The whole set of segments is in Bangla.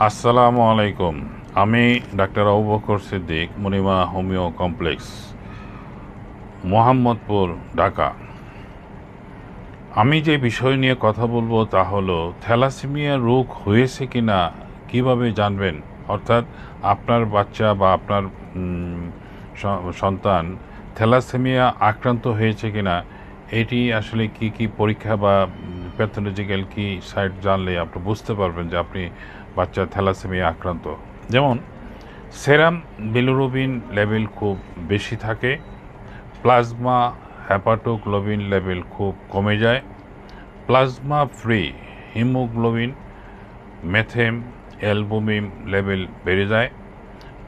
আসসালামু আলাইকুম। আমি doctor Abu Bakr Siddique, Monima homeo complex, Mohammadpur, Dhaka. আমি যে বিষয় নিয়ে কথা বলবো তা হলো থ্যালাসেমিয়া রোগ হয়েছে কি না কীভাবে জানবেন, অর্থাৎ আপনার বাচ্চা বা আপনার সন্তান থ্যালাসেমিয়া আক্রান্ত হয়েছে কি না, এটি আসলে কি কি পরীক্ষা বা প্যাথোলজিক্যাল কি সাইট জানলে আপনি বুঝতে পারবেন যে আপনি বাচ্চা থ্যালাসেমিয়া আক্রান্ত। যেমন সেরাম বিলিরুবিন লেভেল খুব বেশি থাকে, প্লাজমা হেপাটোগ্লোবিন লেভেল খুব কমে যায়, plasma free haemoglobin methaemalbumin level বেড়ে যায়,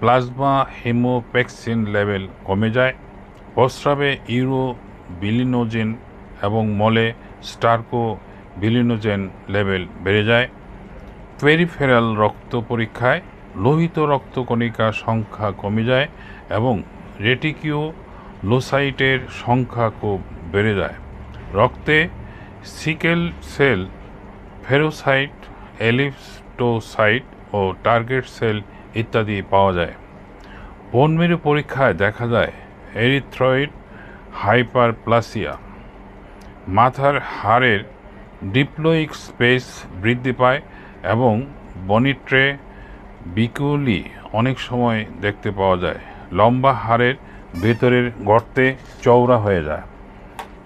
প্লাজমা হিমোপেক্সিন লেভেল কমে যায়, প্রস্রাবে ইউরোবিলিনোজেন এবং মলে স্টার্কো বিলিনোজেন লেভেল বেড়ে যায়, পেরিফেরাল রক্ত পরীক্ষায় লোহিত রক্তকণিকার সংখ্যা কমে যায় এবং রেটিকিউলোসাইটের সংখ্যা খুব বেড়ে যায়। রক্তে সিকেল সেল, ফেরোসাইট, এলিপ্টোসাইট ও টার্গেট সেল ইত্যাদি পাওয়া যায়। বোন মেরু পরীক্ষায় দেখা যায় এরিথ্রয়েড হাইপারপ্লাসিয়া, মাথার হাড়ের ডিপ্লয়িক স্পেস বৃদ্ধি পায় এবং বনিট্রে বিকুলি অনেক সময় দেখতে পাওয়া যায়। লম্বা হাড়ের ভেতরের গর্তে চওড়া হয়ে যায়।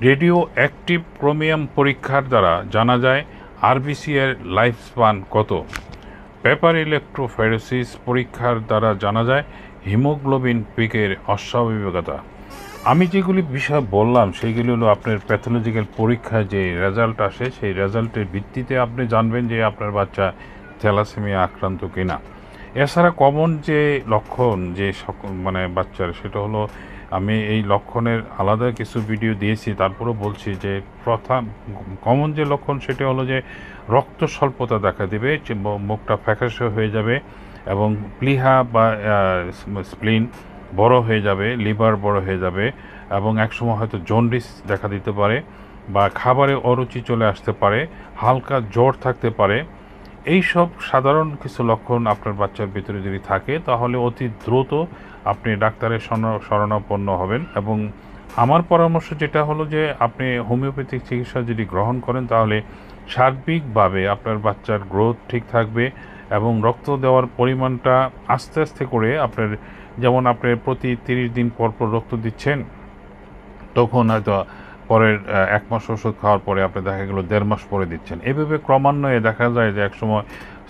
রেডিও অ্যাক্টিভ ক্রোমিয়াম পরীক্ষার দ্বারা জানা যায় আরবিসি এর লাইফ স্পান কত। পেপার ইলেকট্রোফেরোসিস পরীক্ষার দ্বারা জানা যায় হিমোগ্লোবিন পিকের অস্বাভাবিকতা। আমি যেগুলি বিষয় বললাম সেগুলি হলো আপনার প্যাথোলজিক্যাল পরীক্ষায় যে রেজাল্ট আসে, সেই রেজাল্টের ভিত্তিতে আপনি জানবেন যে আপনার বাচ্চা থ্যালাসেমিয়া আক্রান্ত কিনা। এছাড়া কমন যে লক্ষণ যে বাচ্চার, সেটা হলো আমি এই লক্ষণের আলাদা কিছু ভিডিও দিয়েছি, তারপরেও বলছি যে প্রথম কমন যে লক্ষণ সেটা হলো যে রক্ত স্বল্পতা দেখা দেবে, যে মুখটা ফ্যাকাশে হয়ে যাবে এবং প্লিহা বা স্প্লিন বড় হয়ে যাবে, লিভার বড় হয়ে যাবে এবং একসময় হয়তো জন্ডিস দেখা দিতে পারে বা খাবারে অরুচি চলে আসতে পারে, হালকা জ্বর থাকতে পারে। এই সব সাধারণ কিছু লক্ষণ আপনার বাচ্চার ভিতরে যদি থাকে তাহলে অতি দ্রুত আপনি ডাক্তারের শরণাপন্ন হবেন। এবং আমার পরামর্শ যেটা হলো যে আপনি হোমিওপ্যাথিক চিকিৎসা যদি গ্রহণ করেন তাহলে সার্বিকভাবে আপনার বাচ্চার গ্রোথ ঠিক থাকবে এবং রক্ত দেওয়ার পরিমাণটা আস্তে আস্তে করে আপনার, যেমন আপনি প্রতি 30 দিন পর পর রক্ত দিচ্ছেন, তখন হয়তো পরের 1 মাস ওষুধ খাওয়ার পরে আপনি দেখা গেল 1.5 মাস পরে দিচ্ছেন। এভাবে ক্রমান্বয়ে দেখা যায় যে একসময়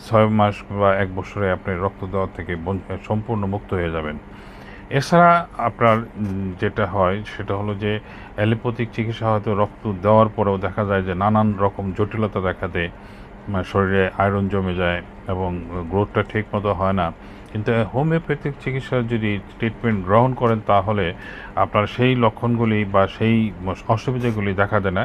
6 মাস বা 1 বছরে আপনি রক্ত দেওয়া থেকে সম্পূর্ণ মুক্ত হয়ে যাবেন। এছাড়া আপনার যেটা হয় সেটা হলো যে অ্যালোপ্যাথিক চিকিৎসা হয়তো রক্ত দেওয়ার পরেও দেখা যায় যে নানান রকম জটিলতা দেখা দেয়, শরীরে আয়রন জমে যায় এবং গ্রোথটা ঠিক মতো হয় না। কিন্তু হোমিওপ্যাথিক চিকিৎসার যদি ট্রিটমেন্ট গ্রহণ করেন তাহলে আপনার সেই লক্ষণগুলি বা সেই অসুবিধাগুলি দেখা দেয় না।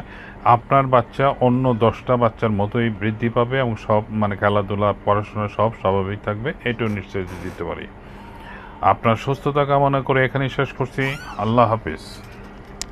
আপনার বাচ্চা অন্য 10টা বাচ্চার মতোই বৃদ্ধি পাবে এবং সব খেলাধুলা, পড়াশোনা সব স্বাভাবিক থাকবে, এটাও নিশ্চয়ই দিতে পারি। আপনার সুস্থতা কামনা করে এখানেই শেষ করছি। আল্লাহ হাফিজ।